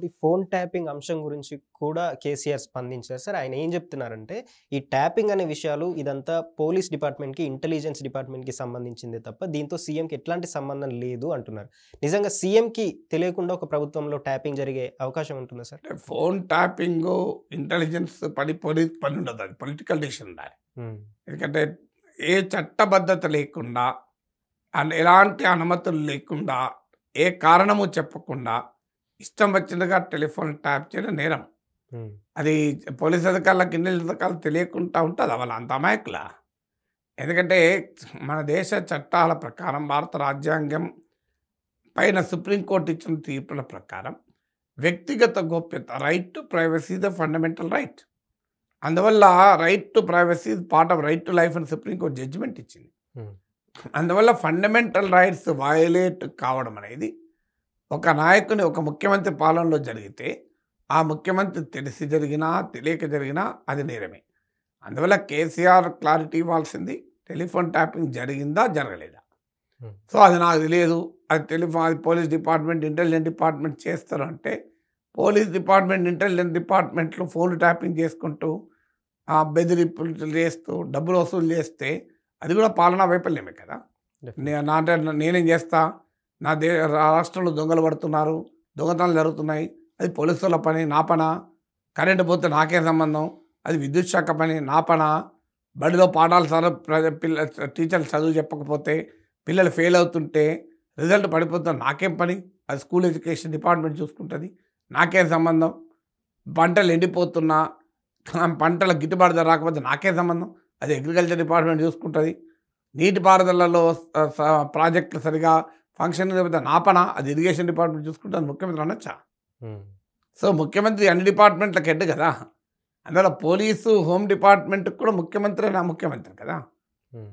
ఇంకోటి phone tapping అంశం గురించి కూడా కేసీఆర్ స్పందించారు సార్. ఆయన ఏం చెప్తున్నారంటే, ఈ ట్యాపింగ్ అనే విషయాలు ఇదంతా పోలీస్ డిపార్ట్‌మెంట్‌కి, ఇంటెలిజెన్స్ డిపార్ట్‌మెంట్‌కి సంబంధించిందే తప్ప దీంతో సీఎంకి ఎట్లాంటి సంబంధం లేదు అంటున్నారు. నిజంగా సీఎంకి తెలియకుండా ఒక ప్రభుత్వంలో ట్యాపింగ్ జరిగే అవకాశం ఉంటుందా సార్? అంటే ఫోన్ ట్యాపింగు, ఇంటెలిజెన్స్ పని పోలీస్ పని ఉండదు. అది పొలిటికల్ డెసిషన్ ఉండాలి. హ్మ్. ఎందుకంటే ఏ చట్టబద్ధత లేకుండా ఎలాంటి అనుమతులు లేకుండా, ఏ కారణము చెప్పకుండా ఇష్టం వచ్చినట్టుగా టెలిఫోన్ ట్యాప్ చేయడం నేరం. హ్మ్. అది పోలీస్ అధికారులకు, ఇంటెలిజెన్స్ అధికారులకు తెలియకుండా ఉంటదా? వాళ్ళు అంత అమాయకులా? ఎందుకంటే మన దేశ చట్టాల ప్రకారం, భారత రాజ్యాంగం పైన సుప్రీంకోర్టు ఇచ్చిన తీర్పుల ప్రకారం వ్యక్తిగత గోప్యత, right to privacy the fundamental right. అందువల్ల right to privacy part of right to life అని సుప్రీంకోర్టు జడ్జిమెంట్ ఇచ్చింది. హ్మ్. అందువల్ల ఫండమెంటల్ రైట్స్ వయలేట్ కావడం అనేది ఒక నాయకుని, ఒక ముఖ్యమంత్రి పాలనలో జరిగితే, ఆ ముఖ్యమంత్రి తెలిసి జరిగినా, తెలియక జరిగినా అది నేరమే. అందువల్ల కేసీఆర్ క్లారిటీ ఇవ్వాల్సింది, టెలిఫోన్ ట్యాపింగ్ జరిగిందా, జరగలేదా? హ్మ్. సో అది నాకు తెలియదు, అది పోలీస్ డిపార్ట్మెంట్, ఇంటెలిజెన్స్ డిపార్ట్మెంట్ చేస్తారు అంటే, పోలీస్ డిపార్ట్మెంట్, ఇంటెలిజెన్స్ డిపార్ట్మెంట్లు ఫోన్లు ట్యాపింగ్ చేసుకుంటూ, బెదిరింపులు చేస్తూ, డబ్బులు వసూలు చేస్తే అది కూడా పాలనా వైఫల్యమే కదా. అంటే నేనేం చేస్తా, రాష్ట్రంలో దొంగలు పడుతున్నారు, దొంగతనాలు జరుగుతున్నాయి, అది పోలీసుల పని, నా పనా? కరెంటు పోతే నాకే సంబంధం, అది విద్యుత్ శాఖ పని, నా పనా? బడిలో పాఠాలు టీచర్లు చదువు చెప్పకపోతే, పిల్లలు ఫెయిల్ అవుతుంటే, రిజల్ట్ పడిపోతున్నా నాకేం పని? అది స్కూల్ ఎడ్యుకేషన్ డిపార్ట్మెంట్ చూసుకుంటుంది, నాకేం సంబంధం? పంటలు ఎండిపోతున్నా, పంటల గిట్టుబాటు ధర రాకపోతే నాకే సంబంధం? అది అగ్రికల్చర్ డిపార్ట్మెంట్ చూసుకుంటుంది. నీటిపారుదలలో ప్రాజెక్టులు సరిగా ఫంక్షన్ లేకపోతే నా పనా? అది ఇరిగేషన్ డిపార్ట్మెంట్ చూసుకుంటుంది, ముఖ్యమంత్రి అనొచ్చా? సో ముఖ్యమంత్రి అన్ని డిపార్ట్మెంట్లకు హెడ్ కదా. అందువల్ల పోలీసు, హోమ్ డిపార్ట్మెంట్కి కూడా ముఖ్యమంత్రి నా ముఖ్యమంత్రి కదా.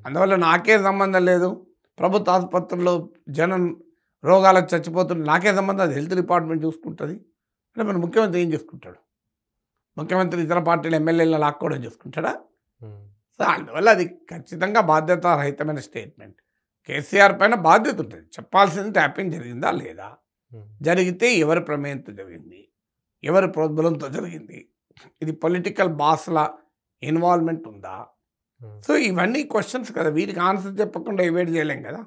అందువల్ల నాకే సంబంధం లేదు, ప్రభుత్వ ఆసుపత్రుల్లో జనం రోగాలకు చచ్చిపోతుంటే నాకే సంబంధం, అది హెల్త్ డిపార్ట్మెంట్ చూసుకుంటుంది అంటే మన ముఖ్యమంత్రి ఏం చేసుకుంటాడు? ముఖ్యమంత్రి ఇతర పార్టీల ఎమ్మెల్యేలను లాక్కోవడం చేసుకుంటాడా? సో అందువల్ల అది ఖచ్చితంగా బాధ్యతారహితమైన స్టేట్మెంట్. కేసీఆర్ పైన బాధ్యత ఉంటుంది, చెప్పాల్సింది ట్యాపింగ్ జరిగిందా లేదా, జరిగితే ఎవరి ప్రమేయంతో జరిగింది, ఎవరి ప్రోద్బలంతో జరిగింది, ఇది పొలిటికల్ బాస్ల ఇన్వాల్వ్మెంట్ ఉందా? సో ఇవన్నీ క్వశ్చన్స్ కదా, వీటికి ఆన్సర్ చెప్పకుండా ఎవేట్ చేయలేం కదా.